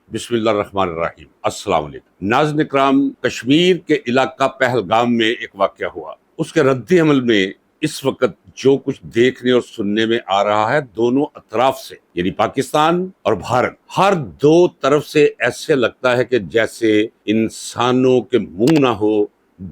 بسم اللہ الرحمن الرحیم۔ السلام علیکم ناظرین اکرام، کشمیر کے علاقہ پہلگام میں ایک واقعہ ہوا، اس کے رد عمل میں اس وقت جو کچھ دیکھنے اور سننے میں آ رہا ہے دونوں اطراف سے، یعنی پاکستان اور بھارت، ہر دو طرف سے ایسے لگتا ہے کہ جیسے انسانوں کے منہ نہ ہو،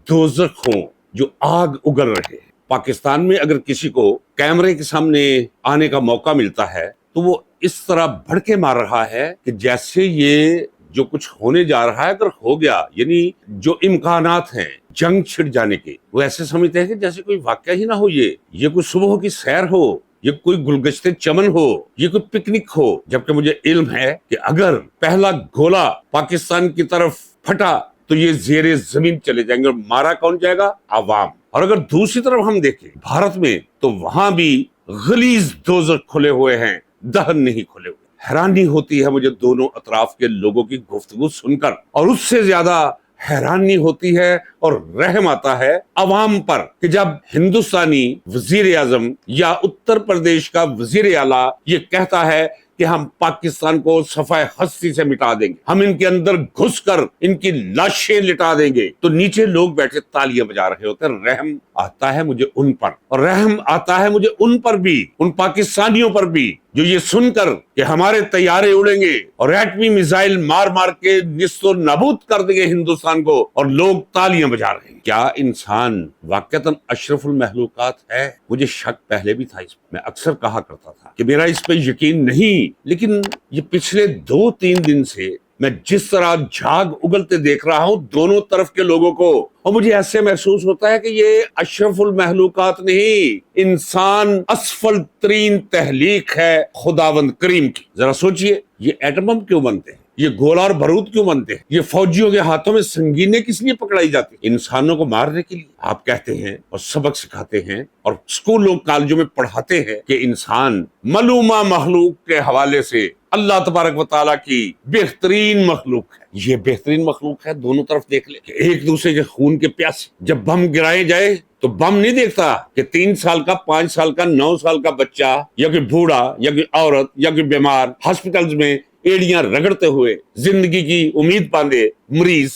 دوزخ ہوں جو آگ اگل رہے ہیں۔ پاکستان میں اگر کسی کو کیمرے کے سامنے آنے کا موقع ملتا ہے تو وہ اس طرح بھڑکے مار رہا ہے کہ جیسے یہ جو کچھ ہونے جا رہا ہے اگر ہو گیا، یعنی جو امکانات ہیں جنگ چھڑ جانے کے، وہ ایسے سمجھتے ہیں کہ جیسے کوئی واقعہ ہی نہ ہو، یہ کوئی صبح کی سیر ہو، یہ کوئی گلگشتے چمن ہو، یہ کوئی پکنک ہو۔ جبکہ مجھے علم ہے کہ اگر پہلا گولا پاکستان کی طرف پھٹا تو یہ زیر زمین چلے جائیں گے، اور مارا کون جائے گا؟ عوام۔ اور اگر دوسری طرف ہم دیکھیں بھارت میں، تو وہاں بھی غلیظ دوزخ کھلے ہوئے ہیں، دہن نہیں کھلے ہوئے۔ حیرانی ہوتی ہے مجھے دونوں اطراف کے لوگوں کی گفتگو سن کر، اور اس سے زیادہ حیرانی ہوتی ہے اور رحم آتا ہے عوام پر کہ جب ہندوستانی وزیر اعظم یا اتر پردیش کا وزیر اعلیٰ یہ کہتا ہے کہ ہم پاکستان کو صفحہ ہستی سے مٹا دیں گے، ہم ان کے اندر گھس کر ان کی لاشیں لٹا دیں گے، تو نیچے لوگ بیٹھے تالیاں بجا رہے ہوتے ہیں۔ رحم آتا ہے مجھے ان پر، اور رحم آتا ہے مجھے ان پر بھی، ان پاکستانیوں پر بھی جو یہ سن کر کہ ہمارے طیارے اڑیں گے اور ایٹمی میزائل مار مار کے نیست و نابود کر دیں گے ہندوستان کو، اور لوگ تالیاں بجا رہے ہیں۔ کیا انسان واقعتاً اشرف المخلوقات ہے؟ مجھے شک پہلے بھی تھا اس پر، میں اکثر کہا کرتا تھا کہ میرا اس پہ یقین نہیں، لیکن یہ پچھلے 2-3 دن سے میں جس طرح جھاگ اگلتے دیکھ رہا ہوں دونوں طرف کے لوگوں کو، اور مجھے ایسے محسوس ہوتا ہے کہ یہ اشرف المخلوقات نہیں، انسان اسفل ترین تخلیق ہے خداوند کریم کی۔ ذرا سوچئے، یہ ایٹم بم کیوں بنتے ہیں؟ یہ گولہ اور بارود کیوں بنتے ہیں؟ یہ فوجیوں کے ہاتھوں میں سنگینیں کس لیے پکڑائی جاتی ہیں؟ انسانوں کو مارنے کے لیے۔ آپ کہتے ہیں اور سبق سکھاتے ہیں اور اسکولوں کالجوں میں پڑھاتے ہیں کہ انسان ملومہ مخلوق کے حوالے سے اللہ تبارک و تعالیٰ کی بہترین مخلوق ہے۔ یہ بہترین مخلوق ہے، دونوں طرف دیکھ لیں کہ ایک دوسرے کے خون کے پیاسے۔ جب بم گرائے جائے تو بم نہیں دیکھتا کہ 3 سال کا، 5 سال کا، 9 سال کا بچہ یا کوئی بوڑھا یا کوئی عورت یا کوئی بیمار ہاسپٹلز میں ایڑیاں رگڑتے ہوئے زندگی کی امید باندھے مریض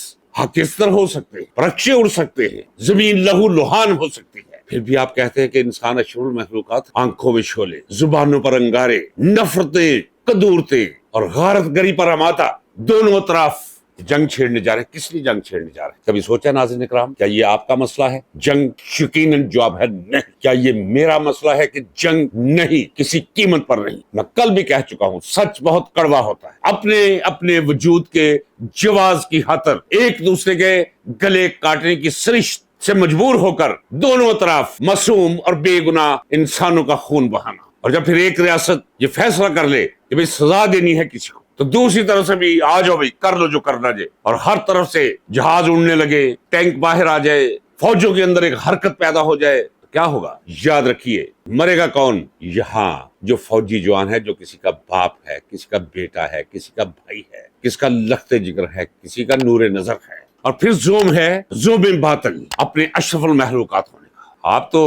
کس طرح ہو سکتے ہیں، رقشے اڑ سکتے ہیں، زمین لہو لہان ہو سکتی ہے۔ پھر بھی آپ کہتے ہیں کہ انسان اشرف المخلوقات، آنکھوں میں شعلے، زبانوں پر انگارے، نفرتیں، قدورتیں اور غارت گری پر اماتا، دونوں اطراف جنگ چھیڑنے جا رہے ہیں۔ کس لیے جنگ چھیڑنے جا رہے ہیں؟ کبھی سوچا ناظرین اکرام؟ کیا یہ آپ کا مسئلہ ہے؟ جنگ یقیناً جواب ہے نہیں۔ کیا یہ میرا مسئلہ ہے کہ جنگ نہیں، کسی قیمت پر نہیں؟ میں کل بھی کہہ چکا ہوں، سچ بہت کڑوا ہوتا ہے۔ اپنے اپنے وجود کے جواز کی خاطر ایک دوسرے کے گلے کاٹنے کی سرشت سے مجبور ہو کر دونوں اطراف معصوم اور بے گناہ انسانوں کا خون بہانا، اور جب پھر ایک ریاست یہ فیصلہ کر لے کہ بھئی سزا دینی ہے کسی کو، تو دوسری طرف سے بھی آ جاؤ بھئی، کر لو جو کرنا جائے، اور ہر طرف سے جہاز اڑنے لگے، ٹینک باہر آ جائے، فوجوں کے اندر ایک حرکت پیدا ہو جائے، تو کیا ہوگا؟ یاد رکھیے، مرے گا کون؟ یہاں جو فوجی جوان ہے، جو کسی کا باپ ہے، کسی کا بیٹا ہے، کسی کا بھائی ہے، کسی کا لخت جگر ہے، کسی کا نور نظر ہے، اور پھر زوم ہے، زوم باطل اپنے اشرف المخلوقات ہونے کا۔ آپ تو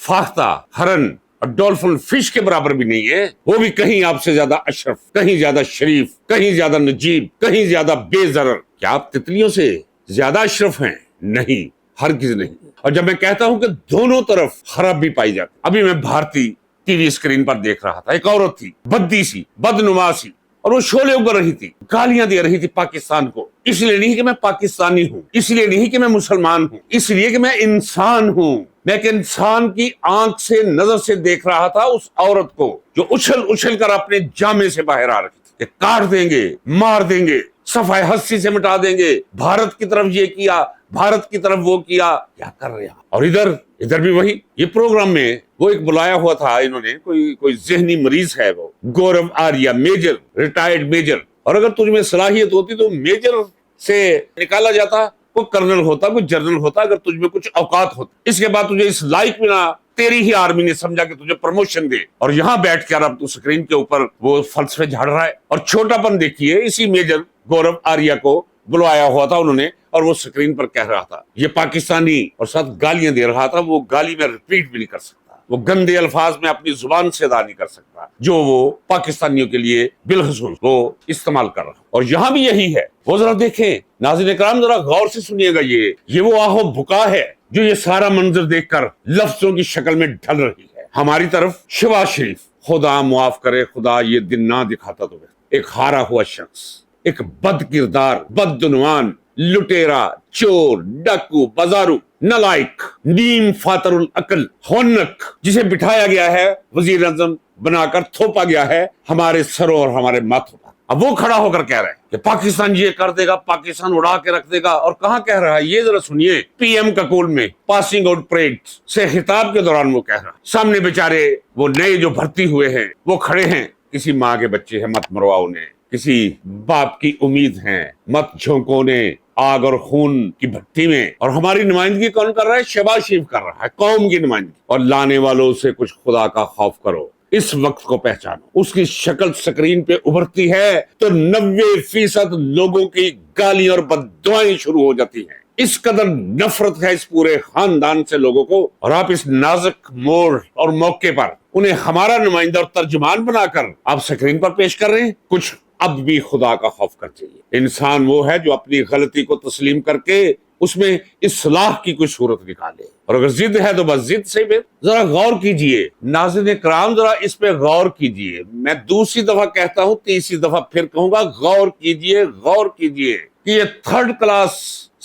فاختہ ہرن اور ڈولفن فش کے برابر بھی نہیں ہے، وہ بھی کہیں آپ سے زیادہ اشرف، کہیں زیادہ شریف، کہیں زیادہ نجیب، کہیں زیادہ بے ضرر۔ کیا آپ تتلیوں سے زیادہ اشرف ہیں؟ نہیں، ہرگز نہیں۔ اور جب میں کہتا ہوں کہ دونوں طرف خرابی پائی جاتی، ابھی میں بھارتی ٹی وی اسکرین پر دیکھ رہا تھا، ایک عورت تھی، بدی سی، بدنما سی، اور وہ شعلے اگل رہی تھی، گالیاں دے رہی تھی پاکستان کو، اس لیے نہیں کہ میں پاکستانی ہوں، اس لیے نہیں کہ میں مسلمان ہوں، اس لیے کہ میں انسان ہوں۔ میں ایک انسان کی آنکھ سے، نظر سے دیکھ رہا تھا اس عورت کو جو اچھل اچھل کر اپنے جامے سے باہر آ رہی تھی کہ کاٹ دیں گے، مار دیں گے، صفحہ ہستی سے مٹا دیں گے، بھارت کی طرف یہ کیا، بھارت کی طرف وہ کیا، کیا کر رہے ہیں۔ اور ادھر بھی وہی، یہ پروگرام میں وہ ایک بلایا ہوا تھا انہوں نے، کوئی ذہنی مریض ہے، وہ گورو آریہ، میجر، ریٹائرڈ میجر، اور اگر تجھ میں صلاحیت ہوتی تو میجر سے نکالا جاتا، کوئی کرنل ہوتا، کوئی جنرل ہوتا، اگر تجھ میں کچھ اوقات ہوتا۔ اس کے بعد تجھے اس لائق میں نہ تیری ہی آرمی نے سمجھا کہ تجھے پروموشن دے، اور یہاں بیٹھ کر اب تو سکرین کے اوپر وہ فلسفے جھاڑ رہا ہے۔ اور چھوٹا پن دیکھیے، اسی میجر گورو آریہ کو بلوایا ہوا تھا انہوں نے، اور وہ سکرین پر کہہ رہا تھا یہ پاکستانی، اور ساتھ گالیاں دے رہا تھا، وہ گالی میں ریپیٹ بھی نہیں کر سکتا۔ وہ گندے الفاظ میں اپنی زبان سے ادا نہیں کر سکتا جو وہ پاکستانیوں کے لیے بالخصوص وہ استعمال کر رہا، اور یہاں بھی یہی ہے۔ وہ ذرا دیکھیں ناظرین اکرام، ذرا غور سے سنیے گا، یہ وہ آہ و بکا ہے جو یہ سارا منظر دیکھ کر لفظوں کی شکل میں ڈھل رہی ہے ہماری طرف۔ شہباز شریف، خدا معاف کرے، خدا یہ دن نہ دکھاتا تو ایک ہارا ہوا شخص، ایک بد کردار، بدعنوان، لٹیرا، چور، ڈاکو، بازارو، نالائق، نیم فاتر العقل، خونک، جسے بٹھایا گیا ہے وزیر اعظم بنا کر، تھوپا گیا ہے ہمارے سروں اور ہمارے ماتھوں پر۔ اب وہ کھڑا ہو کر کہہ رہے ہیں کہ پاکستان یہ کر دے گا، پاکستان اڑا کے رکھ دے گا، اور کہاں کہہ رہا ہے یہ ذرا سنیے۔ پی ایم ککول میں پاسنگ آؤٹ پریڈ سے خطاب کے دوران وہ کہہ رہا، سامنے بیچارے وہ نئے جو بھرتی ہوئے ہیں وہ کھڑے ہیں، کسی ماں کے بچے ہیں مت مرواؤ نے، کسی باپ کی امید ہیں مت جھونکو نے آگ اور خون کی بھٹی میں، اور ہماری نمائندگی کون کر رہا ہے؟ شہباز شریف کر رہا ہے، قوم کی نمائندگی۔ اور لانے والوں سے کچھ خدا کا خوف کرو، اس وقت کو پہچانو۔ اس کی شکل سکرین پہ ابھرتی ہے تو 90% لوگوں کی گالیاں اور بددعائیں شروع ہو جاتی ہیں۔ اس قدر نفرت ہے اس پورے خاندان سے لوگوں کو، اور آپ اس نازک موڑ اور موقع پر انہیں ہمارا نمائندہ اور ترجمان بنا کر آپ سکرین پر پیش کر رہے ہیں۔ کچھ اب بھی خدا کا خوف کر چاہیے۔ انسان وہ ہے جو اپنی غلطی کو تسلیم کر کے اس میں اصلاح کی کوئی صورت نکالے، اور اگر ضد ہے تو بس ضد سے بھی ذرا غور کیجئے۔ ناظرین کرام ذرا اس پہ غور کیجئے، میں دوسری دفعہ کہتا ہوں، تیسری دفعہ پھر کہوں گا، غور کیجئے، غور کیجئے کہ یہ تھرڈ کلاس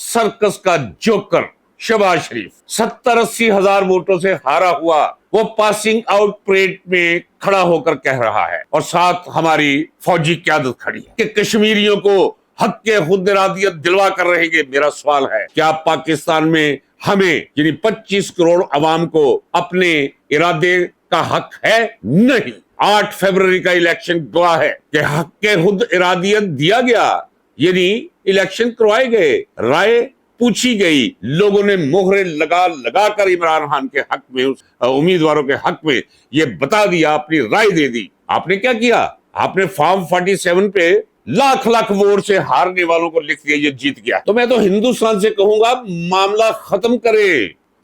سرکس کا جوکر شہباز شریف 70-80 ہزار ووٹوں سے ہارا ہوا، وہ پاسنگ آؤٹ پریڈ میں کھڑا ہو کر کہہ رہا ہے، اور ساتھ ہماری فوجی قیادت کھڑی ہے کہ کشمیریوں کو حق کے خود ارادیت دلوا کر رہیں گے۔ میرا سوال ہے، کیا پاکستان میں ہمیں یعنی 25 کروڑ عوام کو اپنے ارادے کا حق ہے؟ نہیں۔ 8 فروری کا الیکشن گواہ ہے کہ حق کے خود ارادیت دیا گیا، یعنی الیکشن کروائے گئے، رائے پوچھی گئی، لوگوں نے مہرے لگا لگا کر عمران خان کے حق میں، امیدواروں کے حق میں یہ بتا دیا، اپنی رائے دے دی۔ آپ نے کیا کیا؟ آپ نے فارم 47 پہ لاکھ لاکھ ووٹ سے ہارنے والوں کو لکھ دیا یہ جیت گیا۔ تو میں تو ہندوستان سے کہوں گا معاملہ ختم کرے،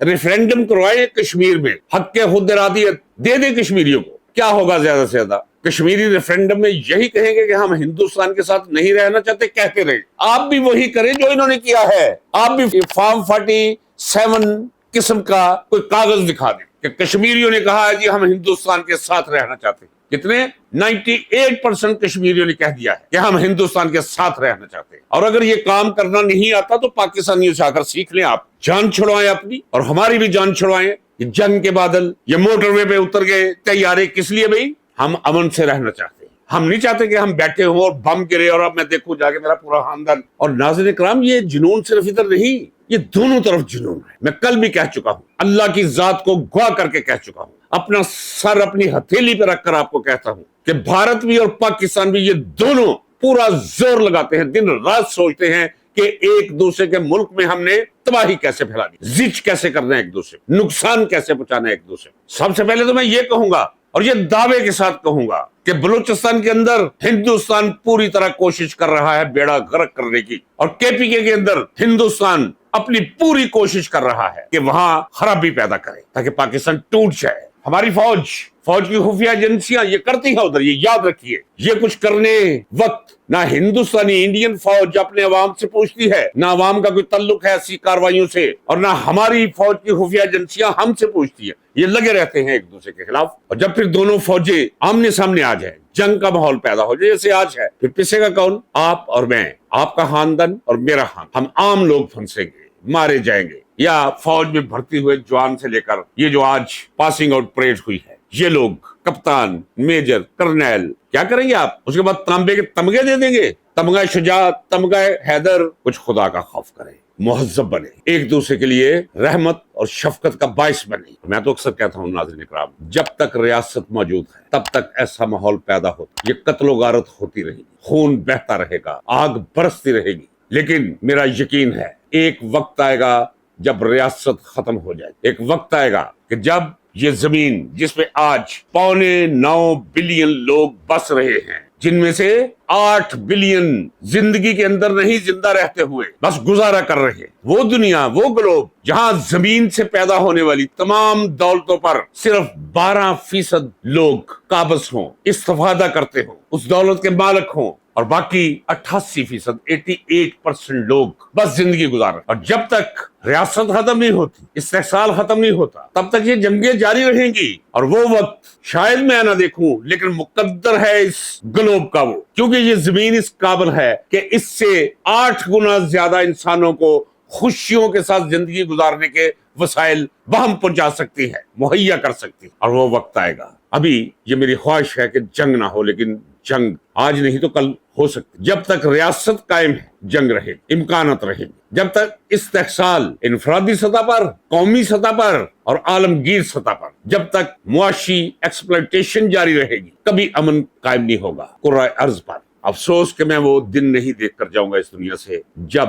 ریفرینڈم کروائے کشمیر میں، حق کے خود ارادیت دے دے کشمیریوں کو۔ کیا ہوگا زیادہ سے زیادہ؟ کشمیری ریفرینڈم میں یہی کہیں گے کہ ہم ہندوستان کے ساتھ نہیں رہنا چاہتے، کہتے رہے۔ آپ بھی وہی کریں جو انہوں نے کیا ہے، آپ بھی فارم 47 قسم کا کوئی کاغذ دکھا دیں کہ کشمیریوں نے کہا ہے جی ہم ہندوستان کے ساتھ رہنا چاہتے ہیں۔ کتنے؟ 98% کشمیریوں نے کہہ دیا ہے کہ ہم ہندوستان کے ساتھ رہنا چاہتے ہیں۔ اور اگر یہ کام کرنا نہیں آتا تو پاکستانیوں سے آ کر سیکھ لیں، آپ جان چھڑوائیں اپنی اور ہماری بھی جان چھڑوائیں۔ یہ جنگ کے بادل، یہ موٹر وے پہ اتر گئے طیارے، کس لیے بھائی؟ ہم امن سے رہنا چاہتے ہیں، ہم نہیں چاہتے کہ ہم بیٹھے ہوں اور بم گرے اور اب میں دیکھوں جا کے میرا پورا خاندان۔ اور ناظرین کرام، یہ جنون صرف ادھر نہیں، یہ دونوں طرف جنون ہے۔ میں کل بھی کہہ چکا ہوں، اللہ کی ذات کو گواہ کر کے کہہ چکا ہوں، اپنا سر اپنی ہتھیلی پہ رکھ کر آپ کو کہتا ہوں کہ بھارت بھی اور پاکستان بھی، یہ دونوں پورا زور لگاتے ہیں، دن رات سوچتے ہیں کہ ایک دوسرے کے ملک میں ہم نے تباہی کیسے پھیلانی، زچ کیسے کرنا ہے ایک دوسرے، نقصان کیسے پہنچانا ہے ایک دوسرے۔ سب سے پہلے تو میں یہ کہوں گا اور یہ دعوے کے ساتھ کہوں گا کہ بلوچستان کے اندر ہندوستان پوری طرح کوشش کر رہا ہے بیڑا غرق کرنے کی، اور KPK کے اندر ہندوستان اپنی پوری کوشش کر رہا ہے کہ وہاں خرابی پیدا کرے تاکہ پاکستان ٹوٹ جائے۔ ہماری فوج کی خفیہ ایجنسیاں یہ کرتی ہیں ادھر، یہ یاد رکھیے۔ یہ کچھ کرنے وقت نہ ہندوستانی انڈین فوج اپنے عوام سے پوچھتی ہے، نہ عوام کا کوئی تعلق ہے ایسی کارروائیوں سے، اور نہ ہماری فوج کی خفیہ ایجنسیاں ہم سے پوچھتی ہیں۔ یہ لگے رہتے ہیں ایک دوسرے کے خلاف، اور جب پھر دونوں فوجیں آمنے سامنے آ جائیں، جنگ کا ماحول پیدا ہو جائے جیسے آج ہے، پھر پسے گا کون؟ آپ اور میں، آپ کا خاندان اور میرا خاندان۔ ہم عام لوگ پھنسیں گے، مارے جائیں گے، یا فوج میں بھرتی ہوئے جوان سے لے کر یہ جو آج پاسنگ آؤٹ پریڈ ہوئی ہے، یہ لوگ کپتان، میجر، کرنیل کیا کریں گے آپ؟ اس کے بعد تانبے کے تمغے دے دیں گے، تمغہ شجاعت، تمغہ حیدر۔ کچھ خدا کا خوف کریں، مہذب بنے، ایک دوسرے کے لیے رحمت اور شفقت کا باعث بنے۔ میں تو اکثر کہتا ہوں ناظرین اکرام، جب تک ریاست موجود ہے تب تک ایسا ماحول پیدا ہوتا، یہ قتل و غارت ہوتی رہے گی، خون بہتا رہے گا، آگ برستی رہے گی، لیکن میرا یقین ہے ایک وقت آئے گا جب ریاست ختم ہو جائے، ایک وقت آئے گا کہ جب یہ زمین جس پہ آج 9.25 بلین لوگ بس رہے ہیں، جن میں سے 8 بلین زندگی کے اندر نہیں زندہ رہتے ہوئے بس گزارا کر رہے ہیں۔ وہ دنیا، وہ گلوب جہاں زمین سے پیدا ہونے والی تمام دولتوں پر صرف 12% لوگ قابض ہوں، استفادہ کرتے ہوں، اس دولت کے مالک ہوں، اور باقی 88%، 88% لوگ بس زندگی گزار رہے ہیں۔ اور جب تک ریاست ختم نہیں ہوتی، استحصال ختم نہیں ہوتا، تب تک یہ جنگیں جاری رہیں گی۔ اور وہ وقت شاید میں نہ دیکھوں، لیکن مقدر ہے اس گلوب کا وہ، کیونکہ یہ زمین اس قابل ہے کہ اس سے 8 گنا زیادہ انسانوں کو خوشیوں کے ساتھ زندگی گزارنے کے وسائل بہم پہنچا سکتی ہے، مہیا کر سکتی ہے۔ اور وہ وقت آئے گا۔ ابھی یہ میری خواہش ہے کہ جنگ نہ ہو، لیکن جنگ آج نہیں تو کل ہو سکتی۔ جب تک ریاست قائم ہے جنگ رہے گی، امکانات رہے گی۔ جب تک استحصال انفرادی سطح پر، قومی سطح پر اور عالمگیر سطح پر، جب تک معاشی ایکسپلائٹیشن جاری رہے گی، کبھی امن قائم نہیں ہوگا کرۂ ارض پر۔ افسوس کہ میں وہ دن نہیں دیکھ کر جاؤں گا اس دنیا سے جب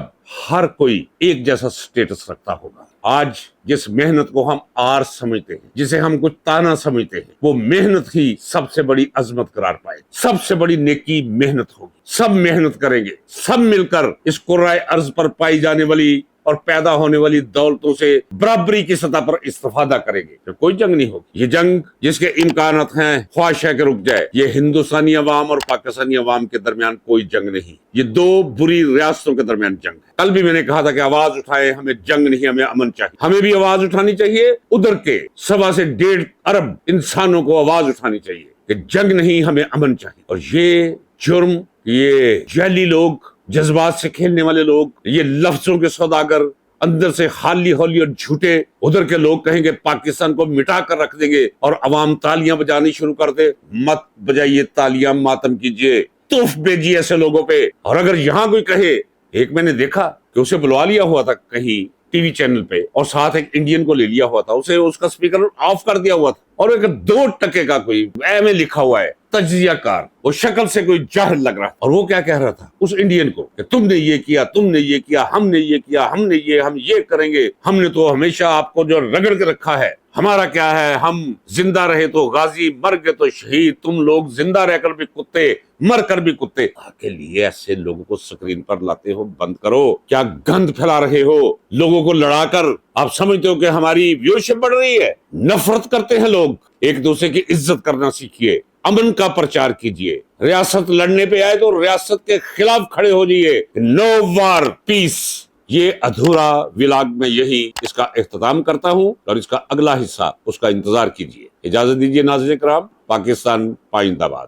ہر کوئی ایک جیسا سٹیٹس رکھتا ہوگا۔ آج جس محنت کو ہم آر سمجھتے ہیں، جسے ہم کچھ تانا سمجھتے ہیں، وہ محنت ہی سب سے بڑی عظمت قرار پائے، سب سے بڑی نیکی محنت ہوگی۔ سب محنت کریں گے، سب مل کر اس کرۂ ارض پر پائی جانے والی اور پیدا ہونے والی دولتوں سے برابری کی سطح پر استفادہ کریں گے، پھر کوئی جنگ نہیں ہوگی۔ یہ جنگ جس کے امکانات ہیں، خواہش ہے کہ رک جائے۔ یہ ہندوستانی عوام اور پاکستانی عوام کے درمیان کوئی جنگ نہیں، یہ دو بری ریاستوں کے درمیان جنگ ہے۔ کل بھی میں نے کہا تھا کہ آواز اٹھائیں، ہمیں جنگ نہیں، ہمیں امن چاہیے۔ ہمیں بھی آواز اٹھانی چاہیے، ادھر کے 1.25 سے 1.5 ارب انسانوں کو آواز اٹھانی چاہیے کہ جنگ نہیں، ہمیں امن چاہیے۔ اور یہ جرم، یہ جعلی لوگ، جذبات سے کھیلنے والے لوگ، یہ لفظوں کے سوداگر، اندر سے خالی ہولی اور جھوٹے، ادھر کے لوگ کہیں گے پاکستان کو مٹا کر رکھ دیں گے اور عوام تالیاں بجانی شروع کر دے۔ مت بجائیے تالیاں، ماتم کیجیے، توف بیجیے ایسے لوگوں پہ۔ اور اگر یہاں کوئی کہے، ایک میں نے دیکھا کہ اسے بلوا لیا ہوا تھا کہیں ٹی وی چینل پہ، اور ساتھ ایک انڈین کو لے لیا ہوا تھا، اسے اس کا سپیکر آف کر دیا ہوا تھا، اور ایک 2 ٹکے کا کوئی اے میں لکھا ہوا ہے تجزیہ کار، وہ شکل سے کوئی جاہل لگ رہا، اور وہ کیا کہہ رہا تھا اس انڈین کو کہ تم نے یہ کیا، تم نے یہ کیا، ہم نے یہ کیا، ہم یہ کریں گے، ہم نے تو ہمیشہ آپ کو جو رگڑ کے رکھا ہے، ہمارا کیا ہے، ہم زندہ رہے تو غازی، مر گئے تو شہید، تم لوگ زندہ رہ کر بھی کتے، مر کر بھی کتے۔ کے لیے ایسے لوگوں کو سکرین پر لاتے ہو، بند کرو۔ کیا گند پھیلا رہے ہو لوگوں کو لڑا کر؟ آپ سمجھتے ہو کہ ہماری ویورشپ بڑھ رہی ہے؟ نفرت کرتے ہیں لوگ، ایک دوسرے کی عزت کرنا سیکھیے، امن کا پرچار کیجیے۔ ریاست لڑنے پہ آئے تو ریاست کے خلاف کھڑے ہو جائیے۔ نو وار، پیس۔ یہ ادھورا ولاگ میں یہی اس کا اختتام کرتا ہوں، اور اس کا اگلا حصہ اس کا انتظار کیجیے۔ اجازت دیجیے ناظرین کرام، پاکستان پائندہ باد۔